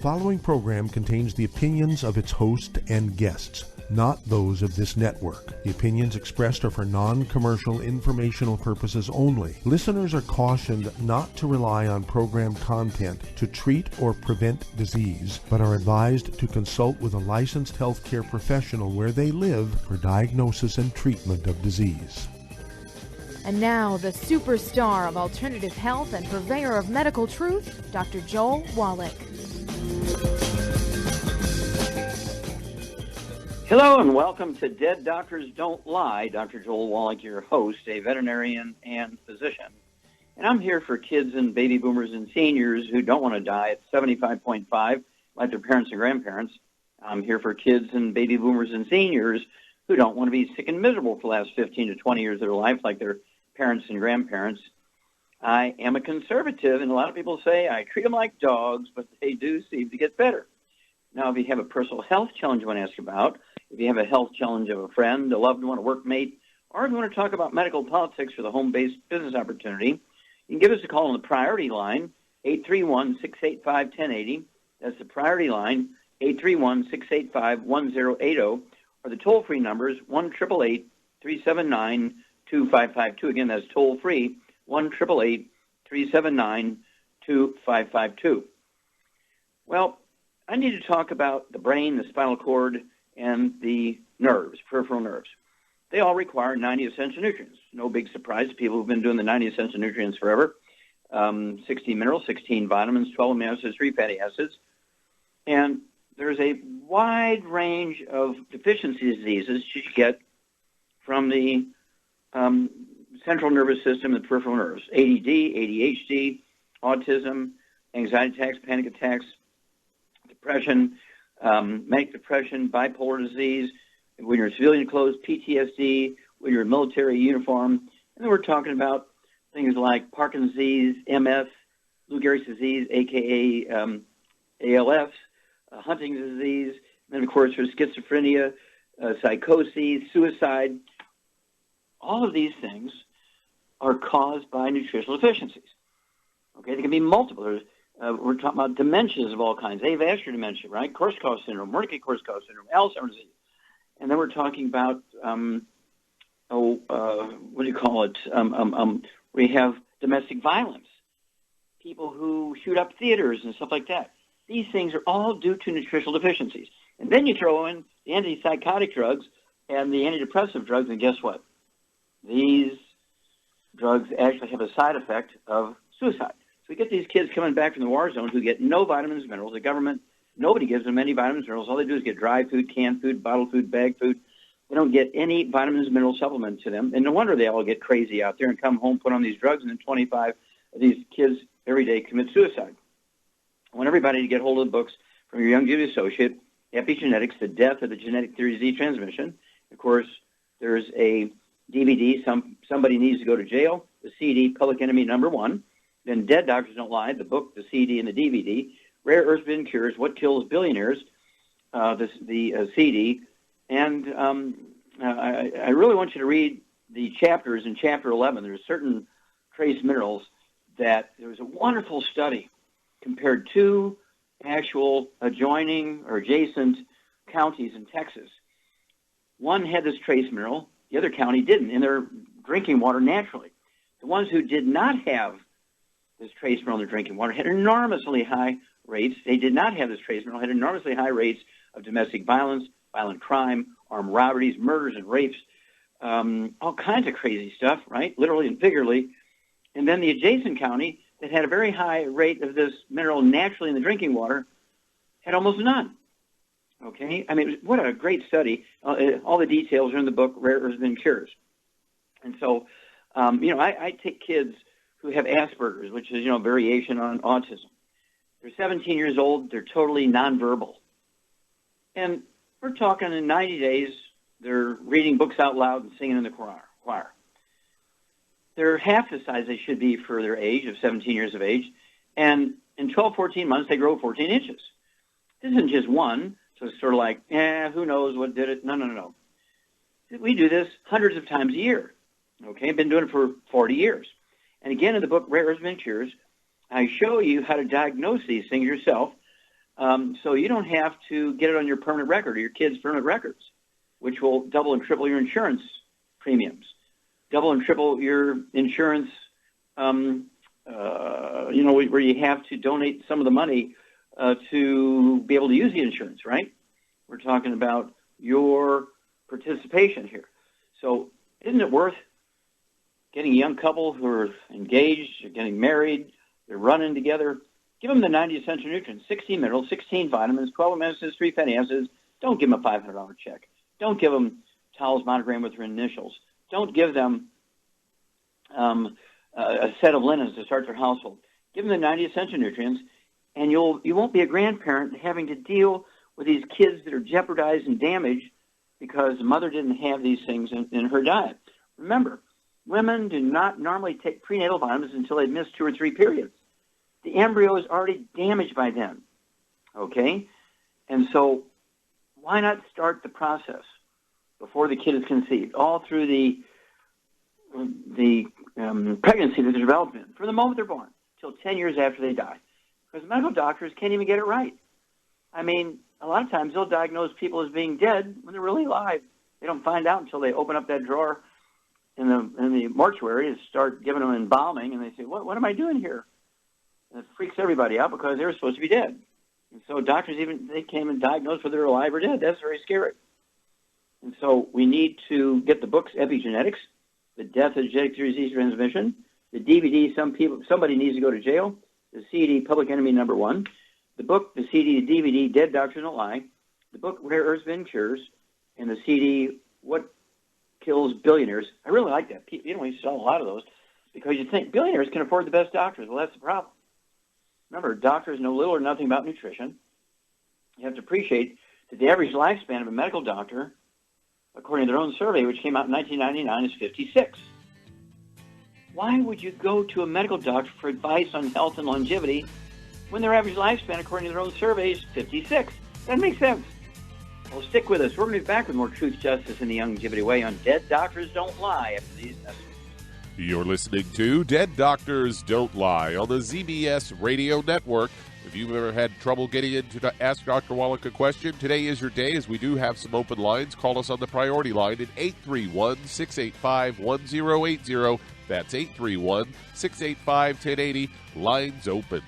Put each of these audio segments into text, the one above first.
following program contains the opinions of its host and guests, not those of this network. The opinions expressed are for non-commercial informational purposes only. Listeners are cautioned not to rely on program content to treat or prevent disease, but are advised to consult with a licensed healthcare professional where they live for diagnosis and treatment of disease. And now, the superstar of alternative health and purveyor of medical truth, Dr. Joel Wallach. Hello and welcome to Dead Doctors Don't Lie. Dr. Joel Wallach, your host, a veterinarian and physician. And I'm here for kids and baby boomers and seniors who don't want to die at 75.5 like their parents and grandparents. I'm here for kids and baby boomers and seniors who don't want to be sick and miserable for the last 15 to 20 years of their life like their parents and grandparents. I am a conservative, and a lot of people say I treat them like dogs, but they do seem to get better. Now, if you have a personal health challenge you want to ask about, if you have a health challenge of a friend, a loved one, a workmate, or if you want to talk about medical politics for the home-based business opportunity, you can give us a call on the priority line, 831-685-1080. That's the priority line, 831-685-1080, or the toll-free numbers, 1-888-379-2552. Again, that's toll-free, 1-888-379-2552. Well, I need to talk about the brain, the spinal cord, and the nerves, peripheral nerves. They all require 90 essential nutrients. No big surprise to people who've been doing the 90 essential nutrients forever. 16 minerals, 16 vitamins, 12 amino acids, 3 fatty acids. And there's a wide range of deficiency diseases you get from the central nervous system and peripheral nerves. ADD, ADHD, autism, anxiety attacks, panic attacks, depression, manic depression, bipolar disease, when you're in civilian clothes, PTSD, when you're in military uniform. And then we're talking about things like Parkinson's disease, MS, Lou Gehrig's disease, a.k.a. ALS, Huntington's disease, and then, of course, there's schizophrenia, psychosis, suicide. All of these things are caused by nutritional deficiencies. Okay, there can be multiple. We're talking about dementias of all kinds, avascular dementia, right? Korsakoff syndrome, Wernicke-Korsakoff syndrome, Alzheimer's disease. And then we're talking about, we have domestic violence, people who shoot up theaters and stuff like that. These things are all due to nutritional deficiencies. And then you throw in the antipsychotic drugs and the antidepressive drugs, and guess what? These drugs actually have a side effect of suicide. So we get these kids coming back from the war zone who get no vitamins and minerals. The government, nobody gives them any vitamins and minerals. All they do is get dry food, canned food, bottled food, bagged food. They don't get any vitamins and mineral supplement to them. And no wonder they all get crazy out there and come home, put on these drugs, and then 25 of these kids every day commit suicide. I want everybody to get hold of the books from your young duty associate, Epigenetics, The Death of the Genetic Theory of Disease Transmission. Of course, there's a DVD, Somebody Needs to Go to Jail, the CD, Public Enemy Number 1. Then Dead Doctors Don't Lie, the book, the CD, and the DVD. Rare Earth Bin Cures, What Kills Billionaires, the CD. And I really want you to read the chapters in Chapter 11. There's certain trace minerals that there was a wonderful study compared to actual adjoining or adjacent counties in Texas. One had this trace mineral, the other county didn't, in their drinking water naturally. The ones who did not have this trace mineral in their drinking water had enormously high rates. They did not have this trace mineral, had enormously high rates of domestic violence, violent crime, armed robberies, murders and rapes, all kinds of crazy stuff, right, literally and figuratively. And then the adjacent county that had a very high rate of this mineral naturally in the drinking water had almost none. Okay? I mean, what a great study. All the details are in the book, Rare Earth Bin Cures. And so, I take kids who have Asperger's, which is, variation on autism. They're 17 years old. They're totally nonverbal. And we're talking in 90 days, they're reading books out loud and singing in the choir. They're half the size they should be for their age of 17 years of age. And in 12, 14 months, they grow 14 inches. This isn't just one, so it's sort of like, who knows what did it? No. We do this hundreds of times a year. Okay, I've been doing it for 40 years. And again, in the book, Rare Earth Bin Cures, I show you how to diagnose these things yourself So you don't have to get it on your permanent record or your kids' permanent records, which will double and triple your insurance premiums, double and triple your insurance, where you have to donate some of the money to be able to use the insurance, right? We're talking about your participation here. So isn't it worth getting a young couple who are engaged, or getting married, they're running together, give them the 90 essential nutrients, 16 minerals, 16 vitamins, 12 amino acids, 3 fatty acids. Don't give them a $500 check. Don't give them towels monogrammed with their initials. Don't give them a set of linens to start their household. Give them the 90 essential nutrients, and you won't be a grandparent having to deal with these kids that are jeopardized and damaged because the mother didn't have these things in her diet. Remember, women do not normally take prenatal vitamins until they've missed 2 or 3 periods. The embryo is already damaged by then, okay? And so why not start the process before the kid is conceived, all through the pregnancy that they're developing, from the moment they're born till 10 years after they die? Because medical doctors can't even get it right. I mean, a lot of times they'll diagnose people as being dead when they're really alive. They don't find out until they open up that drawer in the mortuary and start giving them embalming, and they say, what am I doing here? And it freaks everybody out because they were supposed to be dead. And so doctors they came and diagnosed whether they're alive or dead. That's very scary. And so we need to get the books, Epigenetics, The Death of Genetic Disease Transmission, the DVD, Somebody Needs to Go to Jail, the CD, Public Enemy Number 1, the book, the CD, the DVD, Dead Doctors Don't Lie, the book, Rare Earths Been Cures, and the CD, What Kills Billionaires. I really like that. We sell a lot of those because you think billionaires can afford the best doctors. Well, that's the problem. Remember, doctors know little or nothing about nutrition. You have to appreciate that the average lifespan of a medical doctor, according to their own survey, which came out in 1999, is 56. Why would you go to a medical doctor for advice on health and longevity when their average lifespan, according to their own survey, is 56? That makes sense. Well, stick with us. We're going to be back with more Truth, Justice, and the Longevity Way on Dead Doctors Don't Lie after these messages. You're listening to Dead Doctors Don't Lie on the ZBS Radio Network. If you've ever had trouble getting in to ask Dr. Wallach a question, today is your day, as we do have some open lines. Call us on the priority line at 831-685-1080. That's 831-685-1080. Lines open.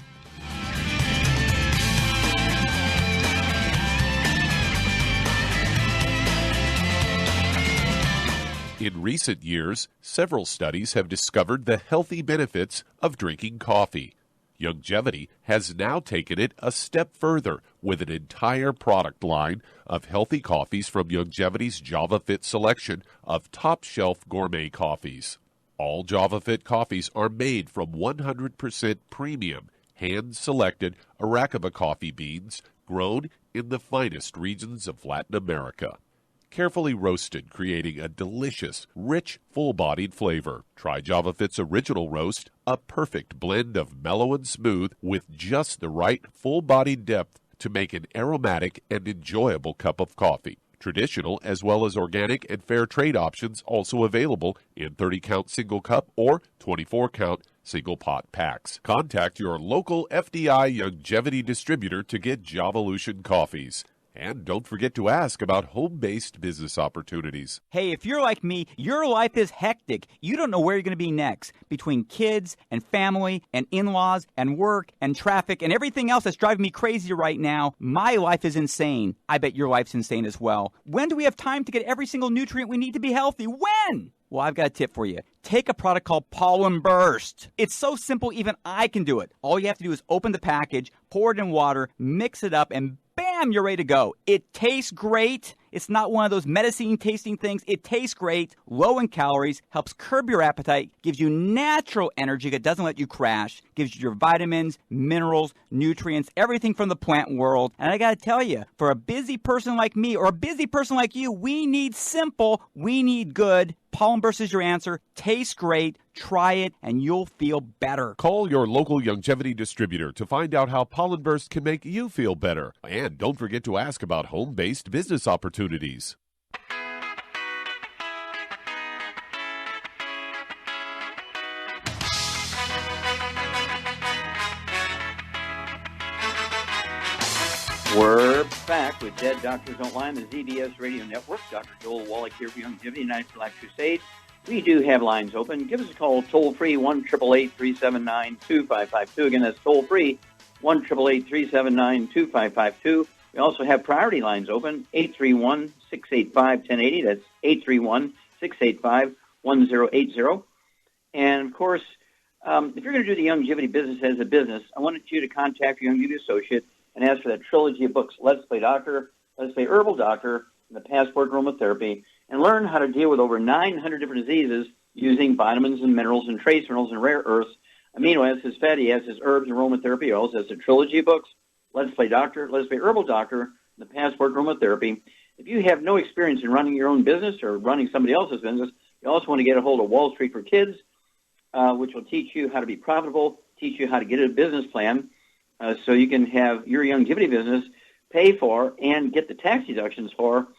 In recent years, several studies have discovered the healthy benefits of drinking coffee. Longevity has now taken it a step further with an entire product line of healthy coffees from Longevity's JavaFit selection of top-shelf gourmet coffees. All JavaFit coffees are made from 100% premium, hand-selected Arabica coffee beans grown in the finest regions of Latin America. Carefully roasted, creating a delicious, rich, full-bodied flavor. Try JavaFit's original roast, a perfect blend of mellow and smooth with just the right full-bodied depth to make an aromatic and enjoyable cup of coffee. Traditional as well as organic and fair trade options also available in 30-count single cup or 24-count single pot packs. Contact your local FDI Longevity distributor to get Javalution coffees. And don't forget to ask about home-based business opportunities. Hey, if you're like me, your life is hectic. You don't know where you're going to be next. Between kids and family and in-laws and work and traffic and everything else that's driving me crazy right now, my life is insane. I bet your life's insane as well. When do we have time to get every single nutrient we need to be healthy? When? Well, I've got a tip for you. Take a product called Pollen Burst. It's so simple, even I can do it. All you have to do is open the package, pour it in water, mix it up, and bam, you're ready to go. It tastes great. It's not one of those medicine-tasting things. It tastes great, low in calories, helps curb your appetite, gives you natural energy that doesn't let you crash, gives you your vitamins, minerals, nutrients, everything from the plant world. And I got to tell you, for a busy person like me or a busy person like you, we need simple, we need good. Pollen Burst is your answer. Tastes great. Try it, and you'll feel better. Call your local Longevity distributor to find out how Pollen Burst can make you feel better. And don't forget to ask about home-based business opportunities. We're back with Dead Doctors Don't Lie on the ZBS Radio Network. Dr. Joel Wallach here for Longevity United for Life Crusade. We do have lines open. Give us a call toll-free, 1-888-379-2552. Again, that's toll-free, 1-888-379-2552. We also have priority lines open, 831-685-1080. That's 831-685-1080. And, of course, if you're going to do the longevity business as a business, I wanted you to contact your longevity associate and ask for that trilogy of books, Let's Play Doctor, Let's Play Herbal Doctor, and the Passport Aromatherapy, and learn how to deal with over 900 different diseases using vitamins and minerals and trace minerals and rare earths, amino acids, fatty acids, herbs, and aromatherapy. It also has a trilogy of books, Let's Play Doctor, Let's Play Herbal Doctor, and the Passport Aromatherapy. If you have no experience in running your own business or running somebody else's business, you also want to get a hold of Wall Street for Kids, which will teach you how to be profitable, teach you how to get a business plan, so you can have your longevity business pay for and get the tax deductions for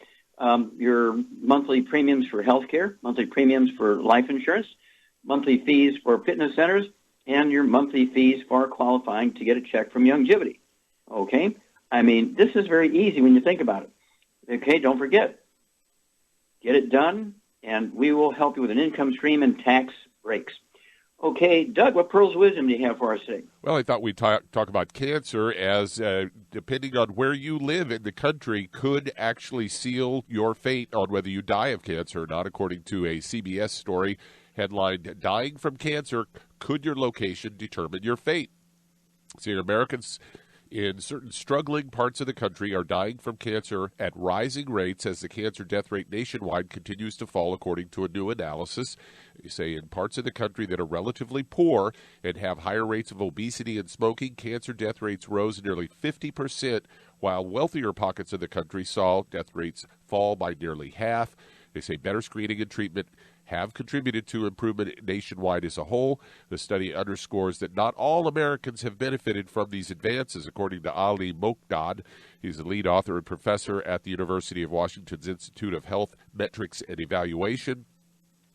your monthly premiums for health care, monthly premiums for life insurance, monthly fees for fitness centers, and your monthly fees for qualifying to get a check from longevity. Okay? I mean, this is very easy when you think about it. Okay, don't forget. Get it done, and we will help you with an income stream and tax breaks. Okay, Doug, what pearls of wisdom do you have for us today? Well, I thought we'd talk about cancer as, depending on where you live in the country, could actually seal your fate on whether you die of cancer or not, according to a CBS story headlined, Dying from Cancer, Could Your Location Determine Your Fate? See, Americans in certain struggling parts of the country are dying from cancer at rising rates as the cancer death rate nationwide continues to fall, according to a new analysis. They say in parts of the country that are relatively poor and have higher rates of obesity and smoking, cancer death rates rose nearly 50%, while wealthier pockets of the country saw death rates fall by nearly half. They say better screening and treatment have contributed to improvement nationwide as a whole. The study underscores that not all Americans have benefited from these advances, according to Ali Mokdad. He's the lead author and professor at the University of Washington's Institute of Health Metrics and Evaluation.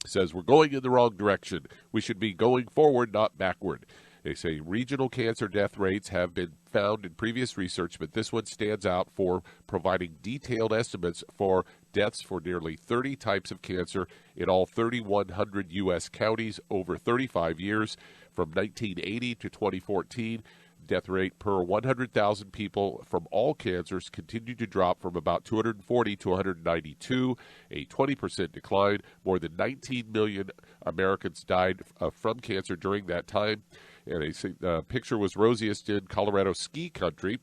Says we're going in the wrong direction. We should be going forward, not backward. They say regional cancer death rates have been found in previous research, but this one stands out for providing detailed estimates for deaths for nearly 30 types of cancer in all 3,100 U.S. counties over 35 years. From 1980 to 2014, death rate per 100,000 people from all cancers continued to drop from about 240 to 192, a 20% decline. More than 19 million Americans died from cancer during that time. And a picture was rosiest in Colorado ski country,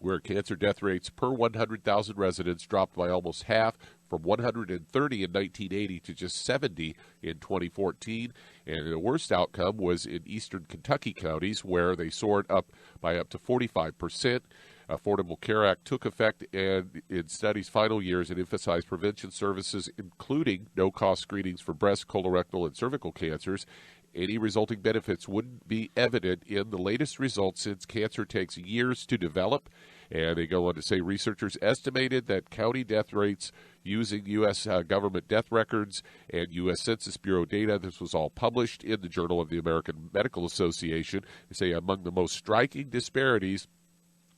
where cancer death rates per 100,000 residents dropped by almost half, from 130 in 1980 to just 70 in 2014. And the worst outcome was in eastern Kentucky counties, where they soared up by up to 45%. Affordable Care Act took effect and in studies' final years and emphasized prevention services, including no-cost screenings for breast, colorectal, and cervical cancers. Any resulting benefits wouldn't be evident in the latest results since cancer takes years to develop. And they go on to say researchers estimated that county death rates using U.S. government death records and U.S. Census Bureau data, this was all published in the Journal of the American Medical Association, they say among the most striking disparities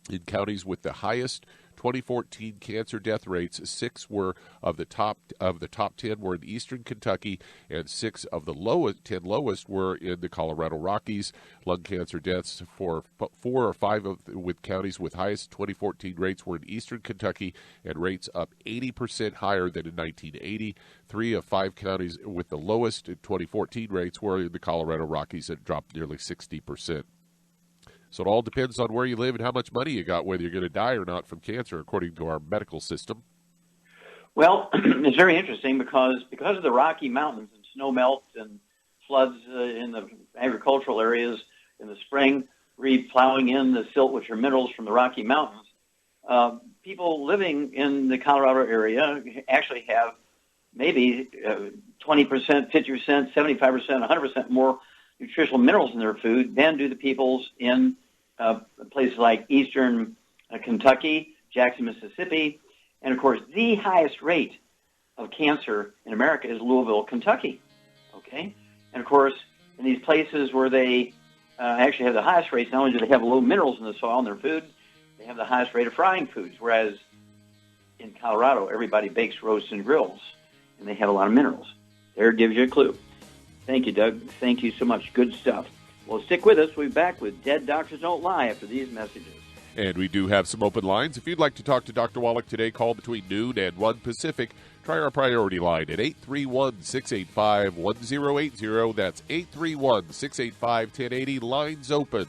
in counties with the highest 2014 cancer death rates, 6 were of the top 10 were in eastern Kentucky, and 6 of the 10 lowest were in the Colorado Rockies. Lung cancer deaths for 4 or 5 with counties with highest 2014 rates were in eastern Kentucky, and rates up 80% higher than in 1980. 3 of 5 counties with the lowest 2014 rates were in the Colorado Rockies, and dropped nearly 60%. So it all depends on where you live and how much money you got, whether you're going to die or not from cancer, according to our medical system. Well, it's very interesting because of the Rocky Mountains and snow melt and floods in the agricultural areas in the spring, re-plowing in the silt, which are minerals from the Rocky Mountains. People living in the Colorado area actually have maybe 20%, 50%, 75%, 100% more nutritional minerals in their food than do the peoples in places like eastern Kentucky, Jackson, Mississippi. And, of course, the highest rate of cancer in America is Louisville, Kentucky. Okay? And, of course, in these places where they actually have the highest rates, not only do they have low minerals in the soil in their food, They have the highest rate of frying foods, whereas in Colorado, everybody bakes, roasts, and grills, and they have a lot of minerals. There gives you a clue. Thank you, Doug. Thank you so much. Good stuff. Well, stick with us. We'll be back with Dead Doctors Don't Lie after these messages. And we do have some open lines. If you'd like to talk to Dr. Wallach today, call between noon and 1 Pacific. Try our priority line at 831-685-1080. That's 831-685-1080. Lines open.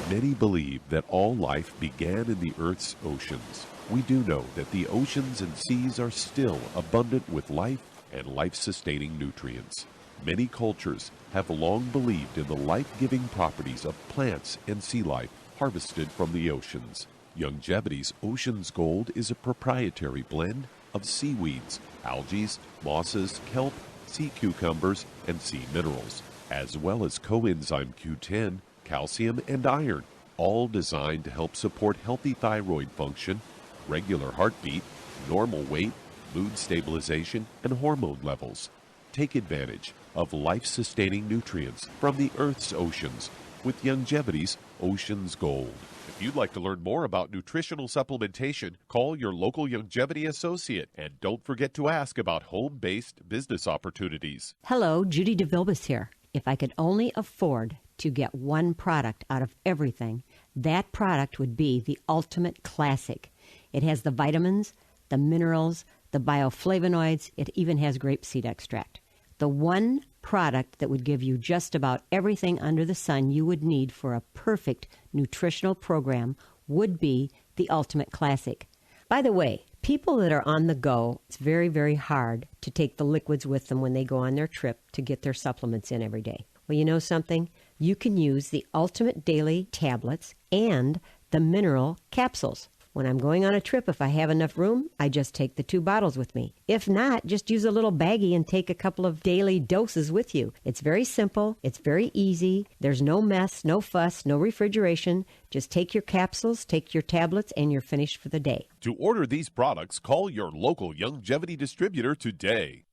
Many believe that all life began in the Earth's oceans. We do know that the oceans and seas are still abundant with life and life-sustaining nutrients. Many cultures have long believed in the life-giving properties of plants and sea life harvested from the oceans. Youngevity's Ocean's Gold is a proprietary blend of seaweeds, algae, mosses, kelp, sea cucumbers, and sea minerals, as well as coenzyme Q10, calcium, and iron, all designed to help support healthy thyroid function, regular heartbeat, normal weight, mood stabilization, and hormone levels. Take advantage of life-sustaining nutrients from the Earth's oceans with Youngevity's Ocean's Gold. If you'd like to learn more about nutritional supplementation, call your local Youngevity associate, and don't forget to ask about home-based business opportunities. Hello, Judy DeVilbus here. If I could only afford to get one product out of everything, that product would be the Ultimate Classic. It has the vitamins, the minerals, the bioflavonoids. It even has grapeseed extract. The one product that would give you just about everything under the sun you would need for a perfect nutritional program would be the Ultimate Classic. By the way, people that are on the go, it's very, very hard to take the liquids with them when they go on their trip to get their supplements in every day. Well, you know something? You can use the Ultimate Daily Tablets and the mineral capsules. When I'm going on a trip, if I have enough room, I just take the 2 bottles with me. If not, just use a little baggie and take a couple of daily doses with you. It's very simple. It's very easy. There's no mess, no fuss, no refrigeration. Just take your capsules, take your tablets, and you're finished for the day. To order these products, call your local Youngevity distributor today.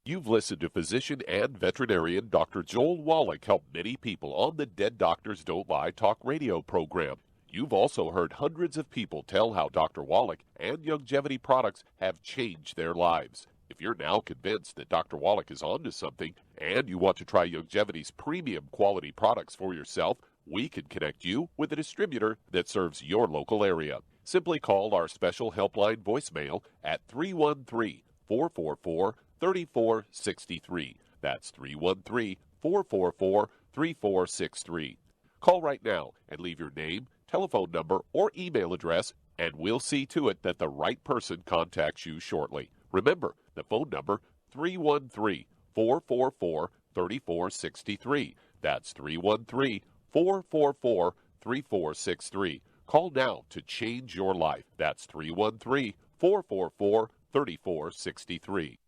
You've listened to physician and veterinarian Dr. Joel Wallach help many people on the Dead Doctors Don't Lie talk radio program. You've also heard hundreds of people tell how Dr. Wallach and Youngevity products have changed their lives. If you're now convinced that Dr. Wallach is onto something and you want to try Youngevity's premium quality products for yourself, we can connect you with a distributor that serves your local area. Simply call our special helpline voicemail at 313-444-3463. That's 313-444-3463. Call right now and leave your name, telephone number, or email address, and we'll see to it that the right person contacts you shortly. Remember, the phone number, 313-444-3463. That's 313-444-3463. Call now to change your life. That's 313-444-3463.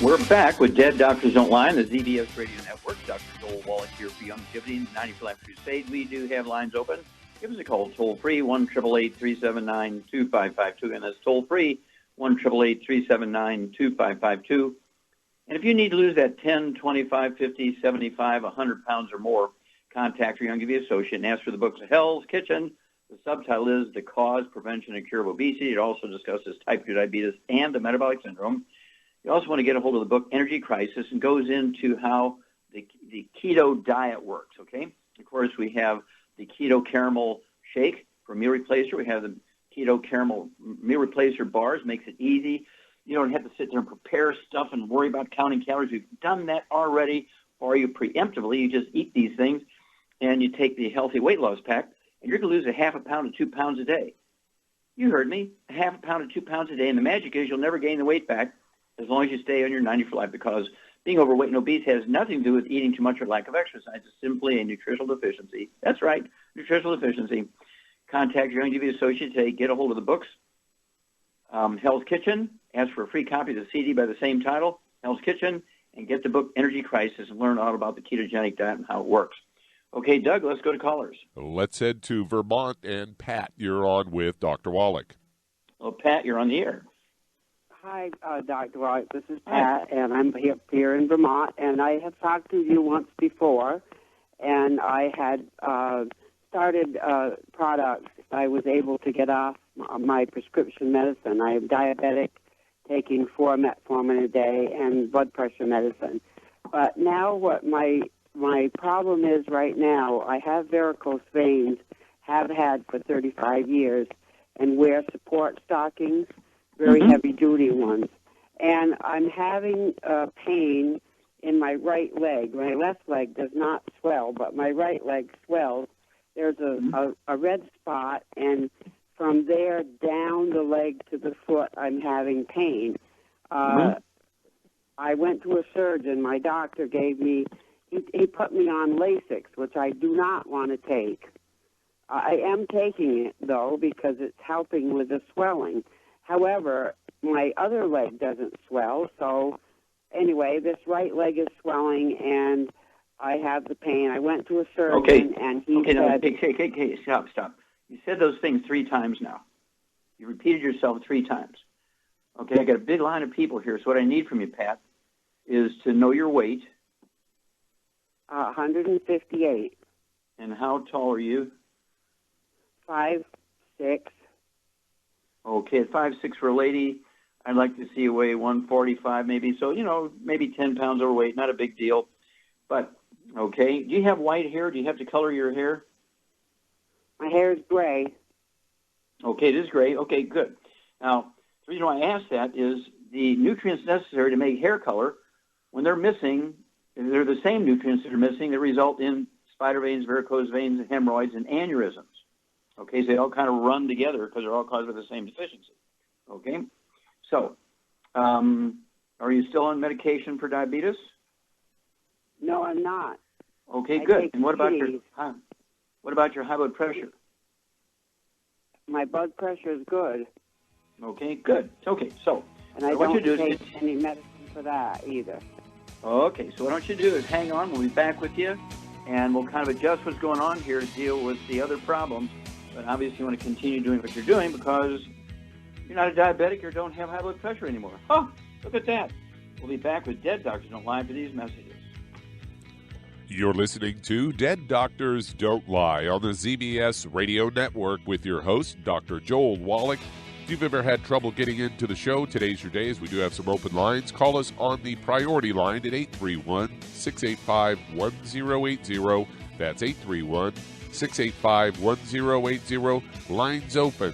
We're back with Dead Doctors Don't Lie on the ZBS Radio Network. Dr. Joel Wallach here for Youngevity 90 for Life Crusade. We do have lines open. Give us a call toll-free, 1-888-379-2552, and that's toll-free, 1-888-379-2552. And if you need to lose that 10, 25, 50, 75, 100 pounds or more, contact your Youngevity associate and ask for the books Hell's Kitchen. The subtitle is The Cause, Prevention, and Cure of Obesity. It also discusses type 2 diabetes and the metabolic syndrome. You also want to get a hold of the book Energy Crisis, and goes into how the keto diet works, okay? Of course, we have the keto caramel shake for meal replacer. We have the keto caramel meal replacer bars. Makes it easy. You don't have to sit there and prepare stuff and worry about counting calories. We've done that already for you preemptively. You just eat these things, and you take the healthy weight loss pack, and you're going to lose a half a pound to 2 pounds a day. You heard me, a half a pound to 2 pounds a day, and the magic is you'll never gain the weight back. as long as you stay on your 90 for life, because being overweight and obese has nothing to do with eating too much or lack of exercise. It's simply a nutritional deficiency. That's right, nutritional deficiency. Contact your Youngevity associate today. Get a hold of the books. Hell's Kitchen. Ask for a free copy of the CD by the same title, Hell's Kitchen, and get the book Energy Crisis and learn all about the ketogenic diet and how it works. Okay, Doug, let's go to callers. Let's head to Vermont, and Pat, you're on with Dr. Wallach. Well, Pat, you're on the air. Hi, Dr. Wallach. This is Pat, and I'm here in Vermont, and I have talked to you once before, and I had started products. I was able to get off my prescription medicine. I am diabetic, taking 4 metformin a day and blood pressure medicine. But now what my problem is right now, I have varicose veins, have had for 35 years, and wear support stockings, very heavy-duty ones. And I'm having pain in my right leg. My left leg does not swell, but my right leg swells. There's a red spot, and from there down the leg to the foot, I'm having pain. I went to a surgeon. My doctor gave me, he put me on Lasix, which I do not want to take. I am taking it, though, because it's helping with the swelling. However, my other leg doesn't swell, so anyway, this right leg is swelling, and I have the pain. I went to a surgeon, and he said... Okay, stop. You said those things 3 times now. You repeated yourself 3 times. Okay, I got a big line of people here, so what I need from you, Pat, is to know your weight. 158. And how tall are you? 5'6". Okay, at 5'6" for a lady, I'd like to see you weigh 145 maybe. So, maybe 10 pounds overweight, not a big deal. But, okay, do you have white hair? Do you have to color your hair? My hair is gray. Okay, it is gray. Okay, good. Now, the reason why I ask that is the nutrients necessary to make hair color, when they're missing, they're the same nutrients that are missing that result in spider veins, varicose veins, hemorrhoids, and aneurysms. Okay, so they all kind of run together because they're all caused by the same deficiency. Okay, so are you still on medication for diabetes? No, I'm not. Okay, good. And what about your high blood pressure? My blood pressure is good. Okay, good. Okay, so and I don't take any medicine for that either. Okay, so what I want you to do is hang on. We'll be back with you, and we'll kind of adjust what's going on here to deal with the other problems. But obviously you want to continue doing what you're doing because you're not a diabetic or don't have high blood pressure anymore. Oh, look at that. We'll be back with Dead Doctors Don't Lie for these messages. You're listening to Dead Doctors Don't Lie on the ZBS Radio Network with your host, Dr. Joel Wallach. If you've ever had trouble getting into the show, today's your day as we do have some open lines. Call us on the priority line at 831-685-1080. That's 831-685-1080. Lines open.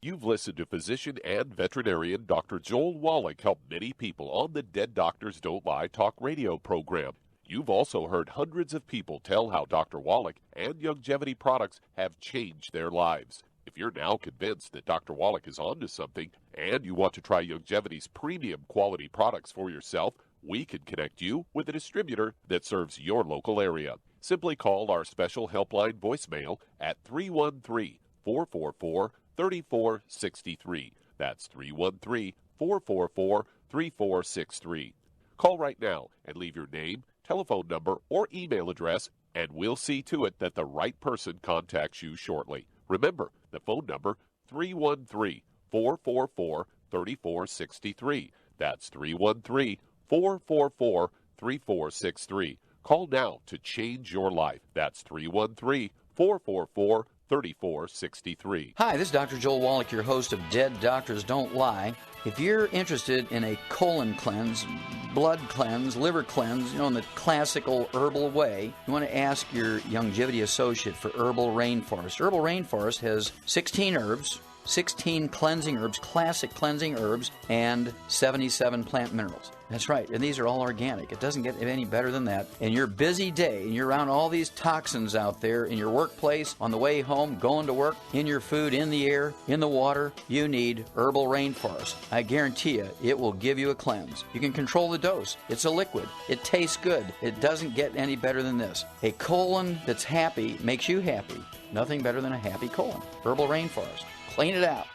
You've listened to physician and veterinarian Dr. Joel Wallach help many people on the Dead Doctors Don't Lie talk radio program. You've also heard hundreds of people tell how Dr. Wallach and Youngevity products have changed their lives. If you're now convinced that Dr. Wallach is onto something and you want to try Youngevity's premium quality products for yourself, we can connect you with a distributor that serves your local area. Simply call our special helpline voicemail at 313-444-3463. That's 313-444-3463. Call right now and leave your name, telephone number, or email address, and we'll see to it that the right person contacts you shortly. Remember, the phone number, 313-444-3463. That's 313-444-3463. Call now to change your life. That's 313-444-3463. Hi, this is Dr. Joel Wallach, your host of Dead Doctors Don't Lie. If you're interested in a colon cleanse, blood cleanse, liver cleanse, in the classical herbal way, you want to ask your Youngevity associate for Herbal Rainforest. Herbal Rainforest has 16 herbs, 16 cleansing herbs, classic cleansing herbs, and 77 plant minerals. That's right, and these are all organic. It doesn't get any better than that. In your busy day, and you're around all these toxins out there in your workplace, on the way home, going to work, in your food, in the air, in the water, you need Herbal Rainforest. I guarantee you, it will give you a cleanse. You can control the dose. It's a liquid. It tastes good. It doesn't get any better than this. A colon that's happy makes you happy. Nothing better than a happy colon. Herbal Rainforest. Clean it out.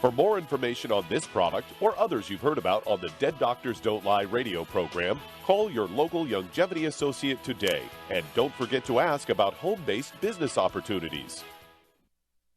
For more information on this product or others you've heard about on the Dead Doctors Don't Lie radio program, call your local Longevity associate today. And don't forget to ask about home-based business opportunities.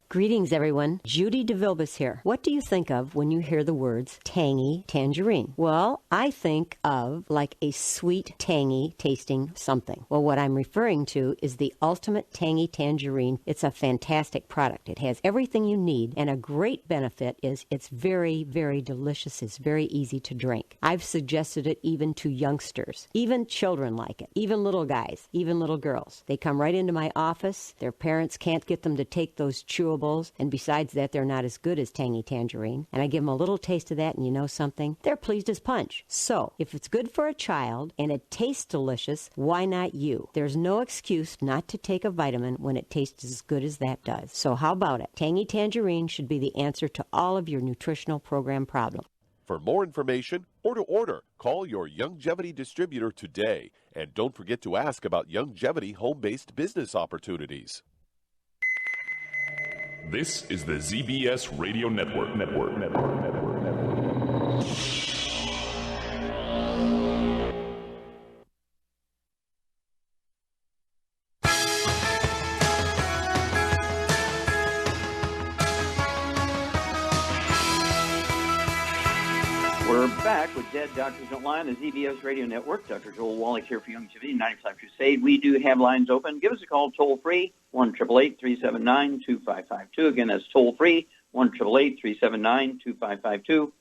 Greetings, everyone. Judy DeVilbus here. What do you think of when you hear the words tangy tangerine? Well, I think of like a sweet, tangy tasting something. Well, what I'm referring to is the Ultimate Tangy Tangerine. It's a fantastic product. It has everything you need, and a great benefit is it's very, very delicious. It's very easy to drink. I've suggested it even to youngsters. Even children like it. Even little guys. Even little girls. They come right into my office. Their parents can't get them to take those chewable, and besides that, they're not as good as Tangy Tangerine. And I give them a little taste of that, and you know something? They're pleased as punch. So, if it's good for a child and it tastes delicious, why not you? There's no excuse not to take a vitamin when it tastes as good as that does. So how about it? Tangy Tangerine should be the answer to all of your nutritional program problems. For more information or to order, call your Longevity distributor today. And don't forget to ask about Longevity home-based business opportunities. This is the ZBS Radio Network. We're back with Dead Doctors Don't Lie on the ZBS Radio Network. Dr. Joel Wallach here for Longevity 95 Crusade. We do have lines open. Give us a call toll-free, 1-888-379-2552. Again, that's toll-free, 1-888-379-2552.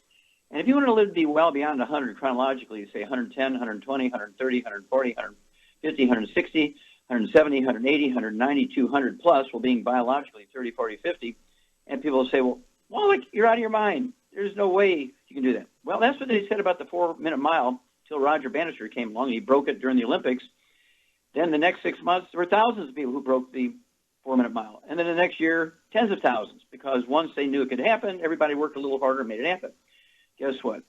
And if you want to live to be well beyond 100 chronologically, say 110, 120, 130, 140, 150, 160, 170, 180, 190, 200 plus, well, being biologically 30, 40, 50, and people will say, well, Wallach, you're out of your mind. There's no way you can do that. Well, that's what they said about the 4-minute mile till Roger Bannister came along and he broke it during the Olympics. Then the next 6 months, there were thousands of people who broke the 4-minute mile. And then the next year, tens of thousands, because once they knew it could happen, everybody worked a little harder and made it happen. Guess what?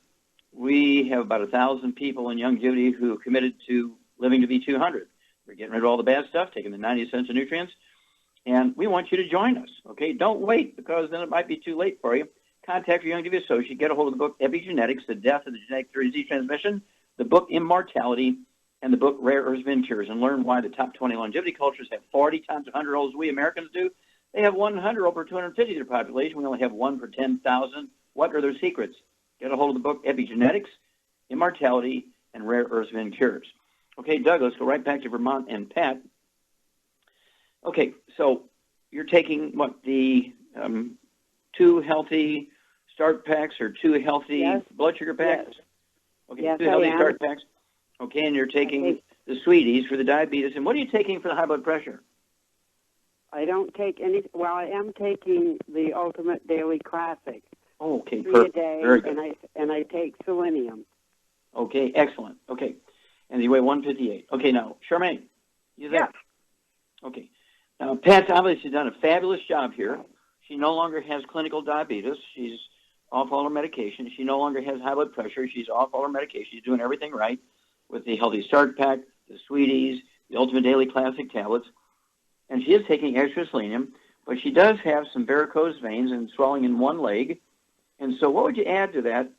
We have about 1,000 people in Longevity who committed to living to be 200. We're getting rid of all the bad stuff, taking the 90 cents of nutrients, and we want you to join us, okay? Don't wait, because then it might be too late for you. Contact your Longevity associate. Get a hold of the book Epigenetics, The Death of the Genetic Theory of Disease Transmission, the book Immortality, and the book Rare Earths and Cures, and learn why the top 20 longevity cultures have 40 times 100-year-olds we Americans do. They have 100 over 250 of their population. We only have 1 per 10,000. What are their secrets? Get a hold of the book Epigenetics, Immortality, and Rare Earths and Cures. Okay, Doug, let's go right back to Vermont and Pat. Okay, so you're taking, what, the 2 healthy start packs or 2 healthy blood sugar packs? Yes. Okay, yes, 2 healthy start packs. Okay, and you're taking the sweeties for the diabetes. And what are you taking for the high blood pressure? I don't take any. Well, I am taking the Ultimate Daily Classic. Oh, okay, 3 perfect. a day, Very good. and I take selenium. Okay, excellent. Okay, and you weigh 158. Okay, now, Charmaine, you there? Yes. Okay. Now, Pat's obviously done a fabulous job here. She no longer has clinical diabetes. She's off all her medication. She no longer has high blood pressure. She's off all her medication. She's doing everything right with the Healthy Start Pack, the Sweeties, the Ultimate Daily Classic tablets. And she is taking extra selenium, but she does have some varicose veins and swelling in one leg. And so what would you add to that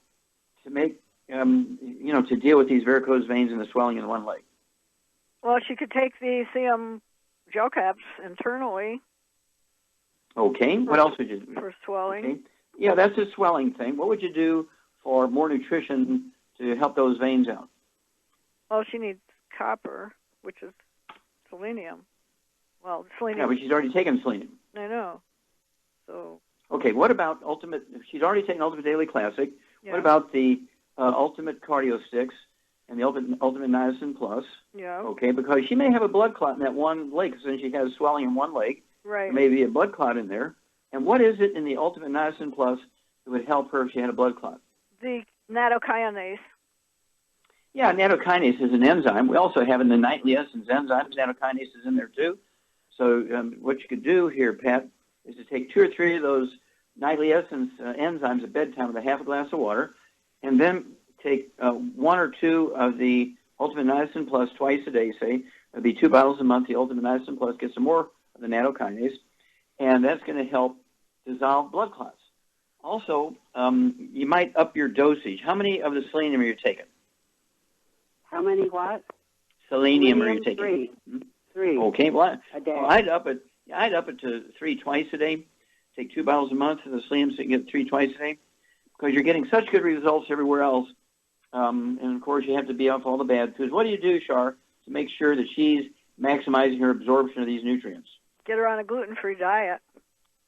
to make, to deal with these varicose veins and the swelling in one leg? Well, she could take the CM gel caps internally. Okay. What else would you do? For swelling. Okay. Yeah, that's a swelling thing. What would you do for more nutrition to help those veins out? Well, she needs copper, which is selenium. Well, selenium. Yeah, but she's already taken selenium. I know. So. Okay, what about Ultimate? She's already taken Ultimate Daily Classic. Yeah. What about the Ultimate Cardio Sticks and the Ultimate Niacin Plus? Yeah. Okay, because she may have a blood clot in that one leg, since she has swelling in one leg. Right. There may be a blood clot in there. And what is it in the Ultimate Niacin Plus that would help her if she had a blood clot? The nattokinase. Yeah, nattokinase is an enzyme. We also have in the nightly essence enzymes, nattokinase is in there too. So what you could do here, Pat, is to take 2 or 3 of those nightly essence enzymes at bedtime with a half a glass of water, and then take 1 or 2 of the Ultimate Niacin Plus twice a day, say. That'd be 2 bottles a month. The Ultimate Niacin Plus, get some more of the nattokinase, and that's going to help dissolve blood clots. Also, you might up your dosage. How many of the selenium are you taking? How many what? Selenium are you taking? 3. Hmm? 3. Okay, well, A day. I'd up it to 3 twice a day. Take 2 bottles a month of the selenium so you can get 3 twice a day, because you're getting such good results everywhere else. And, of course, you have to be off all the bad foods. What do you do, Shar, to make sure that she's maximizing her absorption of these nutrients? Get her on a gluten-free diet.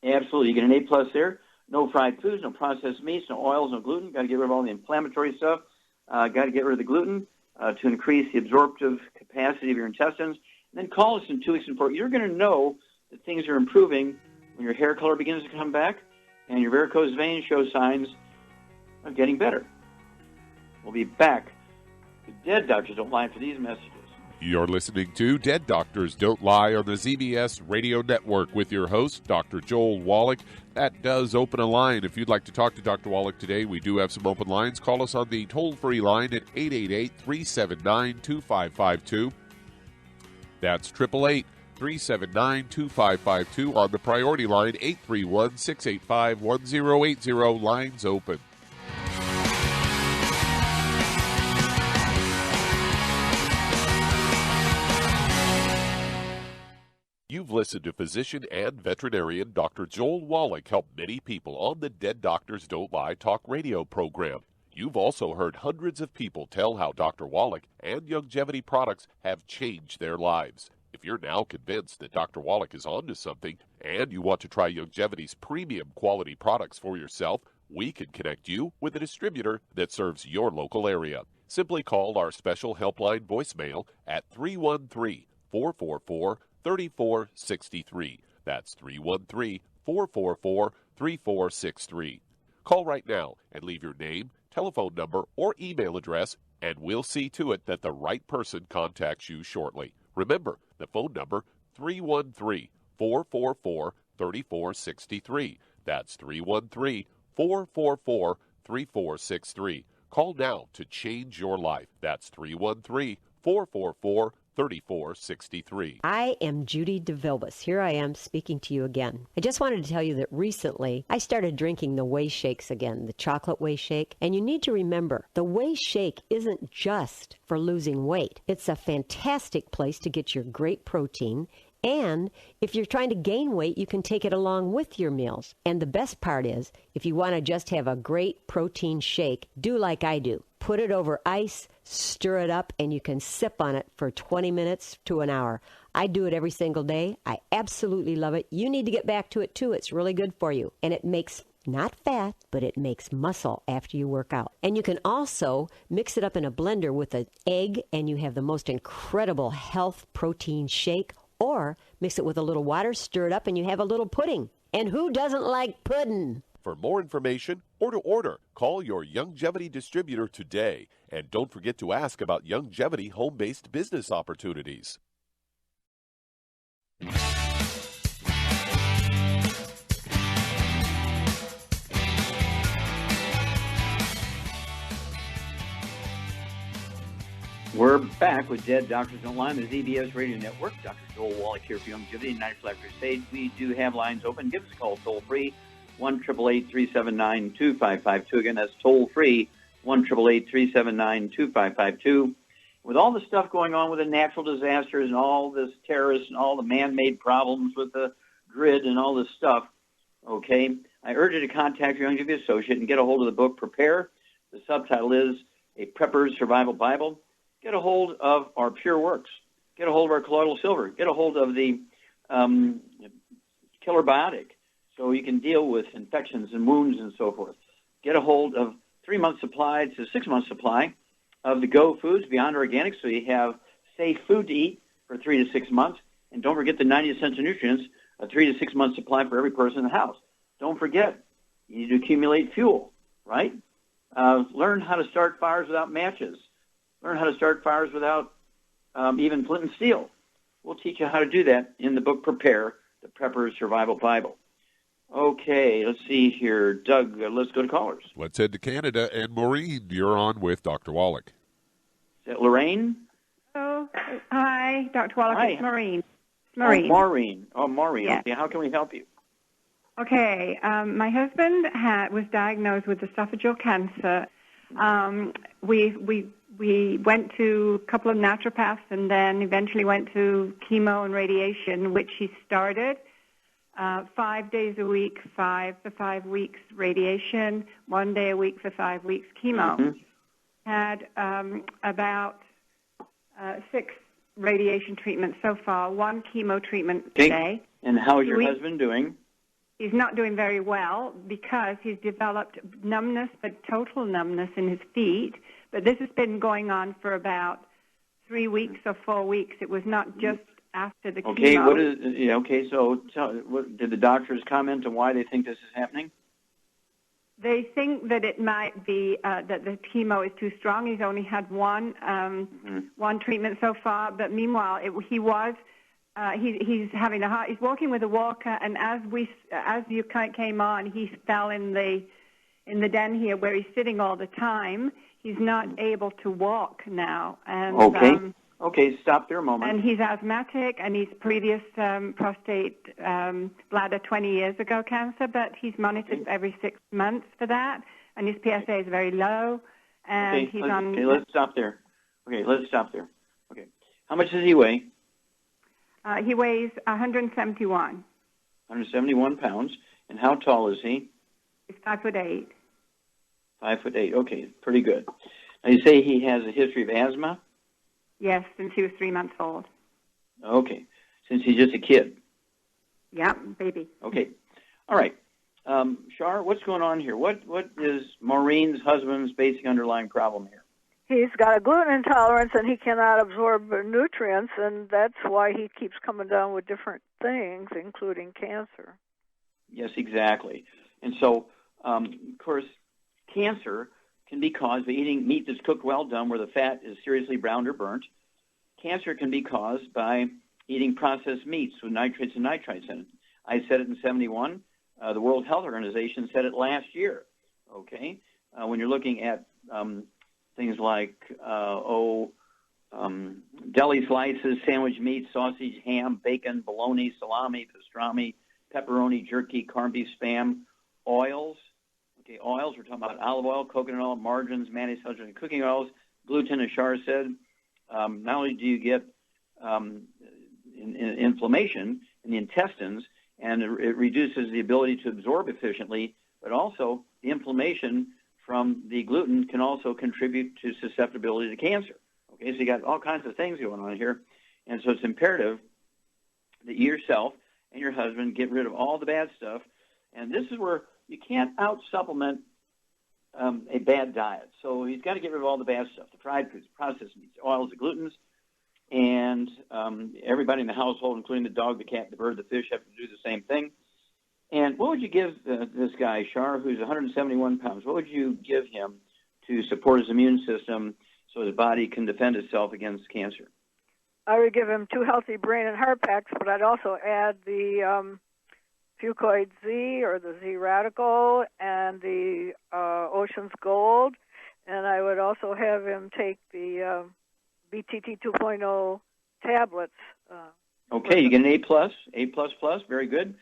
Absolutely. You get an A+ there. No fried foods, no processed meats, no oils, no gluten. Got to get rid of all the inflammatory stuff. Got to get rid of the gluten to increase the absorptive capacity of your intestines. And then call us in 2 weeks and 4. You're going to know that things are improving when your hair color begins to come back and your varicose veins show signs of getting better. We'll be back. The Dead Doctors Don't Lie for these messages. You're listening to Dead Doctors Don't Lie on the ZBS Radio Network with your host, Dr. Joel Wallach. That does open a line. If you'd like to talk to Dr. Wallach today, we do have some open lines. Call us on the toll-free line at 888-379-2552. That's 888-379-2552. On the priority line, 831-685-1080. Lines open. You've listened to physician and veterinarian Dr. Joel Wallach help many people on the Dead Doctors Don't Lie talk radio program. You've also heard hundreds of people tell how Dr. Wallach and Youngevity products have changed their lives. If you're now convinced that Dr. Wallach is onto something and you want to try Youngevity's premium quality products for yourself, we can connect you with a distributor that serves your local area. Simply call our special helpline voicemail at 313-444-3463. That's 313-444-3463. Call right now and leave your name, telephone number, or email address, and we'll see to it that the right person contacts you shortly. Remember, the phone number, 313-444-3463. That's 313-444-3463. Call now to change your life. That's 313-444-3463. 3463. I am Judy DeVilbus. Here I am speaking to you again. I just wanted to tell you that recently I started drinking the Whey Shakes again, the chocolate Whey Shake. And you need to remember, the Whey Shake isn't just for losing weight. It's a fantastic place to get your great protein. And if you're trying to gain weight, you can take it along with your meals. And the best part is, if you want to just have a great protein shake, do like I do. Put it over ice, stir it up, and you can sip on it for 20 minutes to an hour. I do it every single day. I absolutely love it. You need to get back to it, too. It's really good for you. And it makes not fat, but it makes muscle after you work out. And you can also mix it up in a blender with an egg, and you have the most incredible health protein shake. Or mix it with a little water, stir it up, and you have a little pudding. And who doesn't like pudding? For more information or to order, call your Youngevity distributor today. And don't forget to ask about Youngevity home-based business opportunities. We're back with Dead Doctors Don't Lie on the ZBS Radio Network. Dr. Joel Wallach here for Youngevity, United Flag Crusade. We do have lines open. Give us a call toll-free, 1-888-379-2552. Again, that's toll-free, 1-888-379-2552. With all the stuff going on with the natural disasters and all this terrorists and all the man-made problems with the grid and all this stuff, okay, I urge you to contact your Youngevity associate and get a hold of the book, Prepare. The subtitle is A Prepper's Survival Bible. Get a hold of our Pure Works. Get a hold of our colloidal silver. Get a hold of the killer biotic so you can deal with infections and wounds and so forth. Get a hold of 3-month supply to 6-month supply of the Go Foods Beyond Organic so you have safe food to eat for 3 to 6 months. And don't forget the 90 essential nutrients, a 3 to 6 month supply for every person in the house. don't forget, you need to accumulate fuel, right? Learn how to start fires without matches. Learn how to start fires without even flint and steel. We'll teach you how to do that in the book Prepare, the Prepper's Survival Bible. Okay, let's see here. Doug, let's go to callers. Let's head to Canada. And Maureen, you're on with Dr. Wallach. Is that Lorraine? Oh, hi, Dr. Wallach. Hi. It's Maureen. Maureen. Oh, Maureen. Yes. Okay, how can we help you? Okay, my husband was diagnosed with esophageal cancer. We went to a couple of naturopaths and then eventually went to chemo and radiation, which he started. 5 days a week, 5 for 5 weeks radiation, 1 day a week for 5 weeks chemo. Mm-hmm. Had about 6 radiation treatments so far, 1 chemo treatment today. And how is your husband doing? He's not doing very well because he's developed numbness, but total numbness in his feet. But this has been going on for about 3 weeks or 4 weeks. It was not just after the chemo. So did the doctors comment on why they think this is happening? They think that it might be that the chemo is too strong. He's only had one treatment so far, but meanwhile, he's having he's walking with a walker, and as you came on, he fell in the den here where he's sitting all the time. He's not able to walk now, and Okay, stop there a moment. And he's asthmatic, and he's previous prostate bladder 20 years ago cancer, but he's monitored every 6 months for that, and his PSA is very low, and he's on... Okay, let's stop there. Okay, how much does he weigh? He weighs 171. 171 pounds. And how tall is he? He's 5'8". 5'8". Okay, pretty good. Now, you say he has a history of asthma? Yes, since he was 3 months old. Okay, since he's just a kid. Yeah, baby. Okay, all right. Shar, what's going on here? What is Maureen's husband's basic underlying problem here? He's got a gluten intolerance and he cannot absorb nutrients, and that's why he keeps coming down with different things, including cancer. Yes, exactly. And so, of course, cancer can be caused by eating meat that's cooked well done where the fat is seriously browned or burnt. Cancer can be caused by eating processed meats with nitrates and nitrites in it. I said it in 1971. The World Health Organization said it last year. Okay? When you're looking at things like deli slices, sandwich meat, sausage, ham, bacon, bologna, salami, pastrami, pepperoni, jerky, corned beef, Spam, oils. Okay, oils, we're talking about olive oil, coconut oil, margarines, mayonnaise, and cooking oils, gluten, as Shar said. Not only do you get inflammation in the intestines, and it reduces the ability to absorb efficiently, but also the inflammation from the gluten can also contribute to susceptibility to cancer. Okay, so you got all kinds of things going on here, and so it's imperative that you yourself and your husband get rid of all the bad stuff, and this is where you can't out-supplement a bad diet. So he's got to get rid of all the bad stuff, the fried foods, processed meats, oils, the glutens, and everybody in the household, including the dog, the cat, the bird, the fish, have to do the same thing. And what would you give this guy, Shar, who's 171 pounds, what would you give him to support his immune system so his body can defend itself against cancer? I would give him 2 healthy brain and heart packs, but I'd also add the Fucoid Z or the Z Radical and the Ocean's Gold, and I would also have him take the BTT 2.0 tablets. Okay, you get an A+, very good.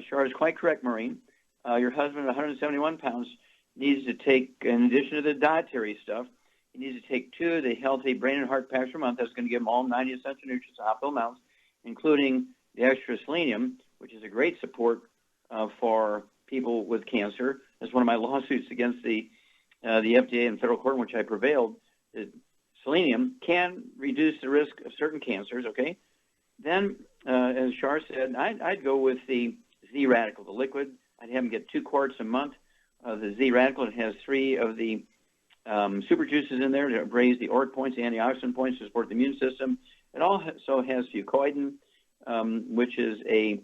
Shar is quite correct, Maureen. Your husband, 171 pounds, needs to take, in addition to the dietary stuff, he needs to take 2 of the healthy brain and heart packs per month. That's going to give him all 90 essential nutrients, optimal amounts, including the extra selenium, which is a great support for people with cancer. That's one of my lawsuits against the FDA and federal court in which I prevailed. That selenium can reduce the risk of certain cancers, okay? Then, as Shar said, I'd go with the Z Radical, the liquid. I'd have him get 2 quarts a month of the Z Radical. It has 3 of the super juices in there to raise the ORAC points, the antioxidant points to support the immune system. It also has fucoidin, which is a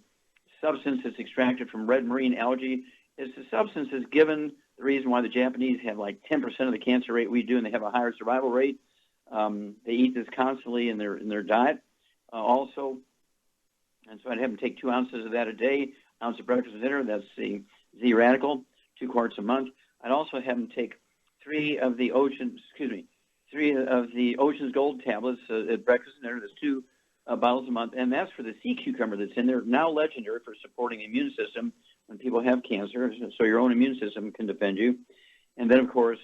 substance that's extracted from red marine algae, it's the substances given the reason why the Japanese have like 10% of the cancer rate we do, and they have a higher survival rate. They eat this constantly in their diet also. And so I'd have them take 2 ounces of that a day, ounce of breakfast and dinner. That's the Z radical, 2 quarts a month. I'd also have them take 3 of the Ocean's Gold tablets at breakfast and dinner. That's 2 bottles a month, and that's for the sea cucumber that's in there, now legendary for supporting the immune system when people have cancer, so your own immune system can defend you. And then, of course,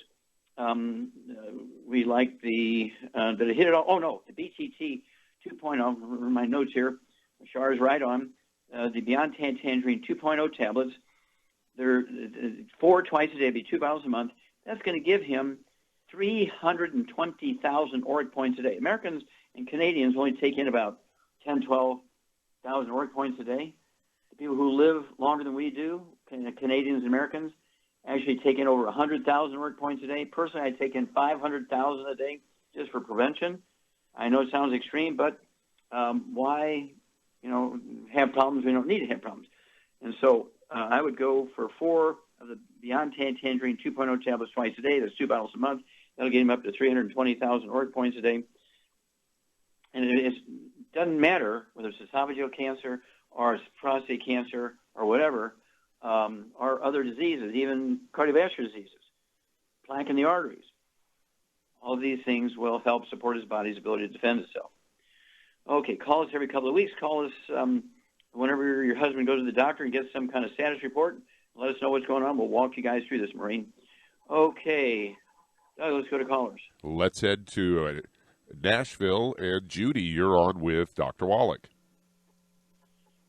we like did it hit it all? Oh, no, the BTT 2.0, my notes here, Shar is right on, the Beyond Tangerine 2.0 tablets. They're 4 twice a day, be 2 bottles a month. That's going to give him 320,000 auric points a day. Americans and Canadians only take in about 10, 12,000 auric points a day. The people who live longer than we do, Canadians and Americans, actually take in over 100,000 auric points a day. Personally, I take in 500,000 a day just for prevention. I know it sounds extreme, but why, have problems? We don't need to have problems. And so I would go for 4 of the Beyond Tangerine 2.0 tablets twice a day. That's 2 bottles a month. That'll get him up to 320,000 auric points a day. And it doesn't matter whether it's esophageal cancer or it's prostate cancer or whatever, or other diseases, even cardiovascular diseases, plaque in the arteries. All of these things will help support his body's ability to defend itself. Okay, call us every couple of weeks. Call us whenever your husband goes to the doctor and gets some kind of status report. Let us know what's going on. We'll walk you guys through this, Maureen. Okay, let's go to callers. Let's head to Nashville. And Judy, you're on with Dr. Wallach.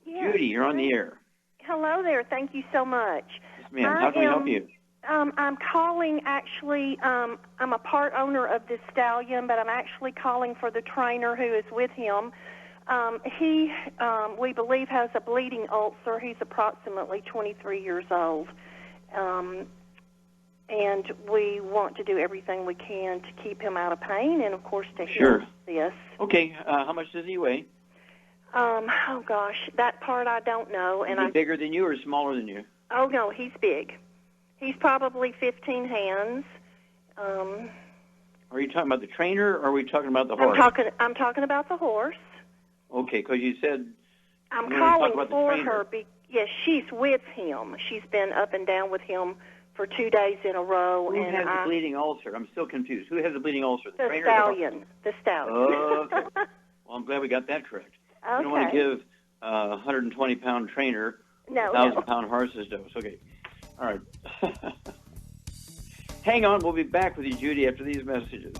Yes. Judy, you're on the air. Hello there. Thank you so much. Yes, ma'am. How can we help you? I'm calling, actually, I'm a part owner of this stallion, but I'm actually calling for the trainer who is with him. He, we believe, has a bleeding ulcer. He's approximately 23 years old. And we want to do everything we can to keep him out of pain and, of course, to heal this. Okay. How much does he weigh? Oh, gosh, that part I don't know. Is he bigger than you or smaller than you? Oh, no, he's big. He's probably 15 hands. Are you talking about the trainer, or are we talking about the horse? I'm talking about the horse. Okay, because you said I'm calling for her. Yes, she's with him. She's been up and down with him for 2 days in a row. Who has the bleeding ulcer? I'm still confused. Who has the bleeding ulcer? The trainer stallion. The stallion. Oh, okay. Well, I'm glad we got that correct. Okay. You don't want to give a 120-pound trainer a 1,000-pound horse's dose. Okay. All right. Hang on. We'll be back with you, Judy, after these messages.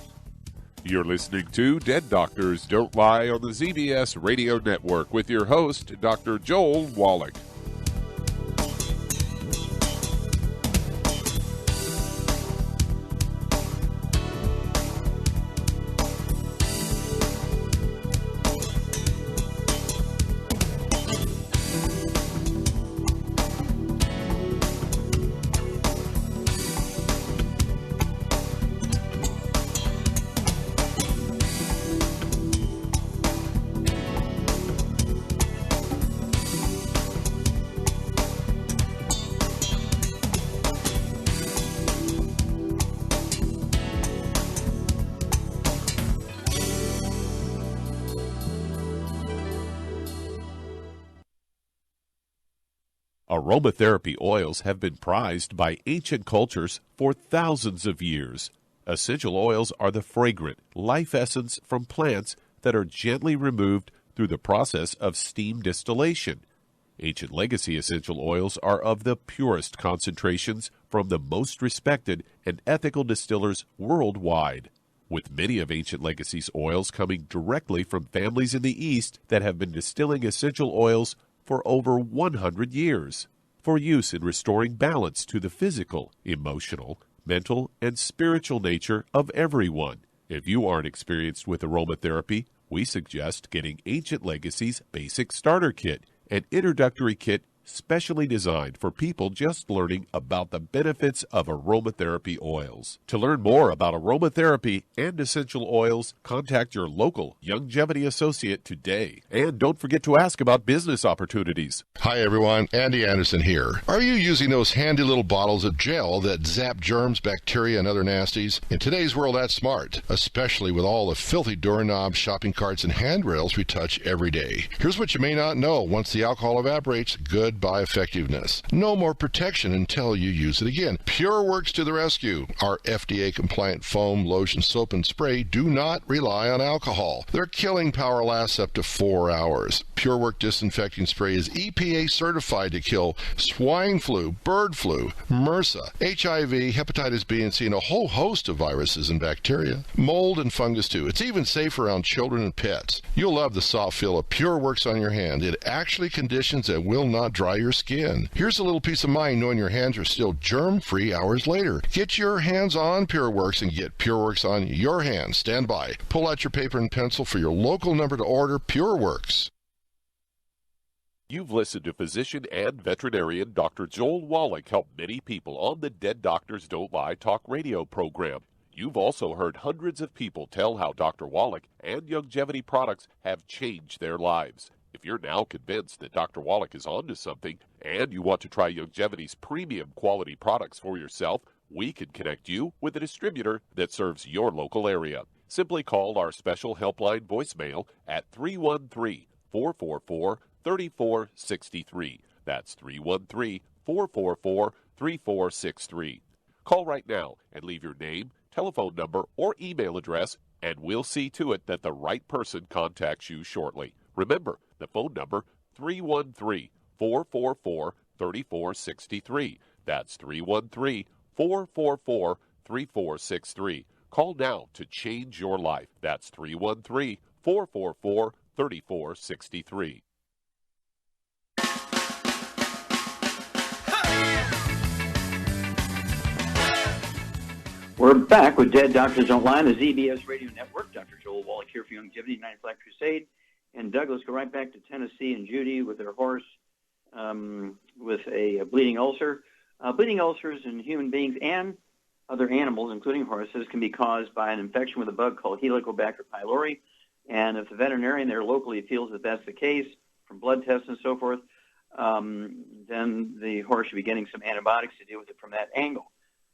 You're listening to Dead Doctors Don't Lie on the ZBS Radio Network with your host, Dr. Joel Wallach. Aromatherapy oils have been prized by ancient cultures for thousands of years. Essential oils are the fragrant life essence from plants that are gently removed through the process of steam distillation. Ancient legacy essential oils are of the purest concentrations from the most respected and ethical distillers worldwide, with many of Ancient Legacy's oils coming directly from families in the East that have been distilling essential oils for over 100 years, for use in restoring balance to the physical, emotional, mental, and spiritual nature of everyone. If you aren't experienced with aromatherapy, we suggest getting Ancient Legacy's Basic Starter Kit, an introductory kit specially designed for people just learning about the benefits of aromatherapy oils. To learn more about aromatherapy and essential oils, contact your local Longevity associate today. And don't forget to ask about business opportunities. Hi everyone, Andy Anderson here. Are you using those handy little bottles of gel that zap germs, bacteria, and other nasties? In today's world, that's smart, especially with all the filthy doorknobs, shopping carts, and handrails we touch every day. Here's what you may not know. Once the alcohol evaporates, goodbye effectiveness. No more protection until you use it again. PureWorks to the rescue. Our FDA-compliant foam, lotion, soap, and spray do not rely on alcohol. Their killing power lasts up to 4 hours. PureWork disinfecting spray is EPA certified to kill swine flu, bird flu, MRSA, HIV, hepatitis B and C, and a whole host of viruses and bacteria. Mold and fungus too. It's even safe around children and pets. You'll love the soft feel of PureWorks on your hand. It actually conditions and will not dry your skin. Here's a little peace of mind knowing your hands are still germ-free hours later. Get your hands on PureWorks and get PureWorks on your hands. Stand by. Pull out your paper and pencil for your local number to order PureWorks. You've listened to physician and veterinarian Dr. Joel Wallach help many people on the Dead Doctors Don't Lie talk radio program. You've also heard hundreds of people tell how Dr. Wallach and Longevity products have changed their lives. If you're now convinced that Dr. Wallach is onto something and you want to try Longevity's premium quality products for yourself, we can connect you with a distributor that serves your local area. Simply call our special helpline voicemail at 313-444-3463. That's 313-444-3463. Call right now and leave your name, telephone number, or email address, and we'll see to it that the right person contacts you shortly. Remember, the phone number, 313-444-3463. That's 313-444-3463. Call now to change your life. That's 313-444-3463. We're back with Dead Doctors Online, the ZBS Radio Network. Dr. Joel Wallach here for Longevity, 9th Black Crusade. And Doug, let's go right back to Tennessee and Judy with their horse with a bleeding ulcer. Bleeding ulcers in human beings and other animals, including horses, can be caused by an infection with a bug called Helicobacter pylori. And if the veterinarian there locally feels that that's the case, from blood tests and so forth, then the horse should be getting some antibiotics to deal with it from that angle.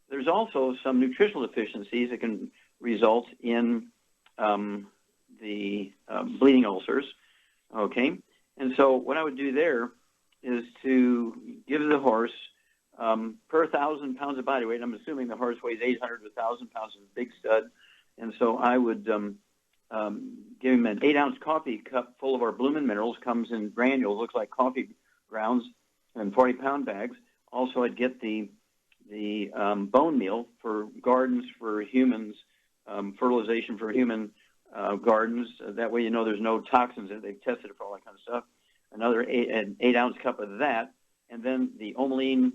There's also some nutritional deficiencies that can result in the bleeding ulcers, okay? And so what I would do there is to give the horse per 1,000 pounds of body weight. I'm assuming the horse weighs 800 to 1,000 pounds, is a big stud. And so I would give him an 8-ounce coffee cup full of our Bloomin' Minerals, comes in granules, looks like coffee grounds, and 40-pound bags. Also, I'd get the bone meal for gardens for humans, fertilization for human gardens. That way you know there's no toxins in it. They've tested it for all that kind of stuff. Another an 8-ounce cup of that. And then the Omeline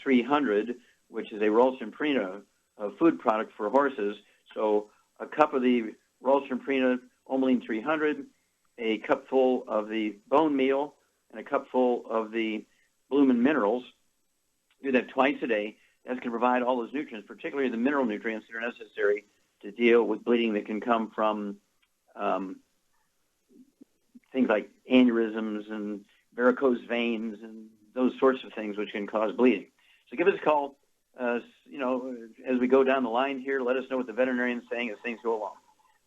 300, which is a Ralston-Purina food product for horses. So a cup of the Ralston-Purina Omeline 300, a cupful of the bone meal, and a cupful of the Bloomin' Minerals. Do that twice a day. That's going to provide all those nutrients, particularly the mineral nutrients that are necessary to deal with bleeding that can come from things like aneurysms and varicose veins and those sorts of things which can cause bleeding. So give us a call, as we go down the line here. Let us know what the veterinarian's saying as things go along.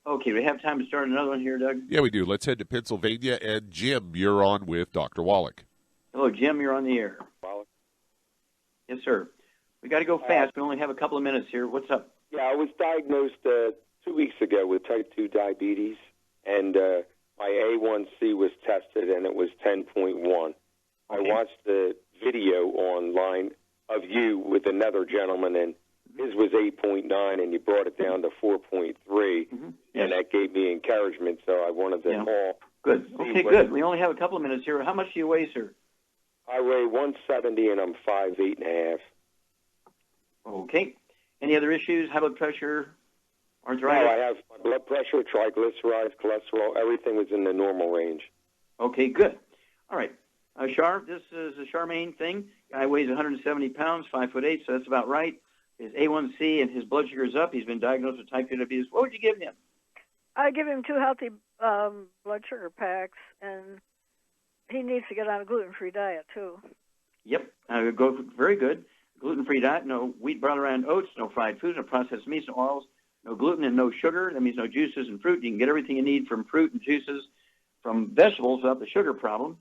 Okay, we have time to start another one here, Doug? Yeah, we do. Let's head to Pennsylvania. And Jim, you're on with Dr. Wallach. Hello, Jim. You're on the air. Wallach. Yes, sir. We got to go fast. We only have a couple of minutes here. What's up? Yeah, I was diagnosed 2 weeks ago with type 2 diabetes, and my A1C was tested, and it was 10.1. Okay. I watched the video online of you with another gentleman, and his was 8.9, and you brought it down to 4.3, and that gave me encouragement, so I wanted to call. Good. Okay, good. We only have a couple of minutes here. How much do you weigh, sir? I weigh 170, and I'm 5'8.5". Okay. Any other issues? High blood pressure, arthritis? No, I have my blood pressure, triglycerides, cholesterol. Everything was in the normal range. Okay, good. All right. Char, this is a Charmaine thing. Guy weighs 170 pounds, 5'8", so that's about right. His A1C and his blood sugar is up. He's been diagnosed with type 2 diabetes. What would you give him? I give him 2 healthy blood sugar packs, and he needs to get on a gluten-free diet, too. Yep, very good. Gluten-free diet, no wheat, brown, and oats, no fried foods, no processed meats, no oils, no gluten, and no sugar. That means no juices and fruit. You can get everything you need from fruit and juices from vegetables without the sugar problem.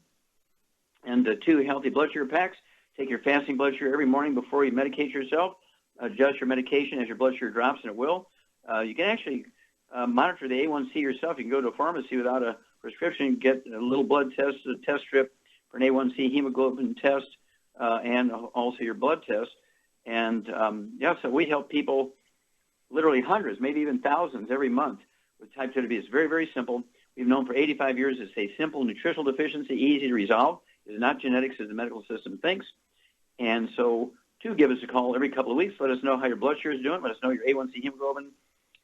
And 2 healthy blood sugar packs. Take your fasting blood sugar every morning before you medicate yourself. Adjust your medication as your blood sugar drops, and it will. You can actually monitor the A1C yourself. You can go to a pharmacy without a prescription, get a little blood test, a test strip for an A1C hemoglobin test, and also your blood test. And, so we help people, literally hundreds, maybe even thousands every month with type 2 diabetes. Very, very simple. We've known for 85 years it's a simple nutritional deficiency, easy to resolve. It's not genetics as the medical system thinks. And so give us a call every couple of weeks. Let us know how your blood sugar is doing. Let us know your A1C hemoglobin,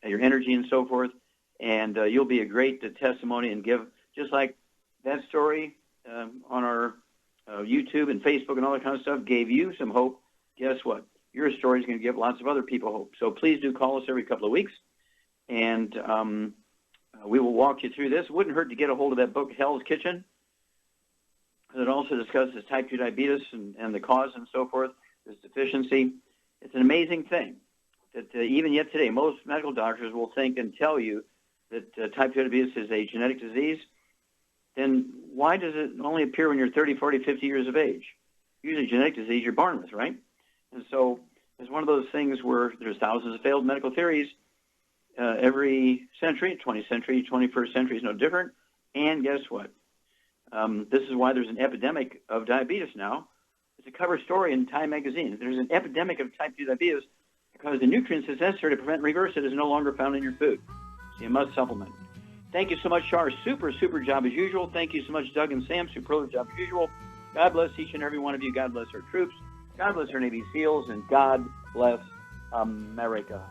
your energy, and so forth. And you'll be a great testimony and give, just like that story on our YouTube and Facebook and all that kind of stuff gave you some hope. Guess what? Your story is going to give lots of other people hope. So please do call us every couple of weeks, and we will walk you through this. It wouldn't hurt to get a hold of that book, Hell's Kitchen. It also discusses type 2 diabetes and the cause and so forth, this deficiency. It's an amazing thing that even yet today, most medical doctors will think and tell you that type 2 diabetes is a genetic disease. Then why does it only appear when you're 30, 40, 50 years of age? Usually genetic disease you're born with, right? And so it's one of those things where there's thousands of failed medical theories every century, 20th century, 21st century is no different. And guess what? This is why there's an epidemic of diabetes now. It's a cover story in Time magazine. There's an epidemic of type 2 diabetes because the nutrients that's necessary to prevent and reverse it is no longer found in your food. So you must supplement. Thank you so much, Char. Super job as usual. Thank you so much, Doug and Sam. Superlative job as usual. God bless each and every one of you. God bless our troops. God bless our Navy SEALs. And God bless America.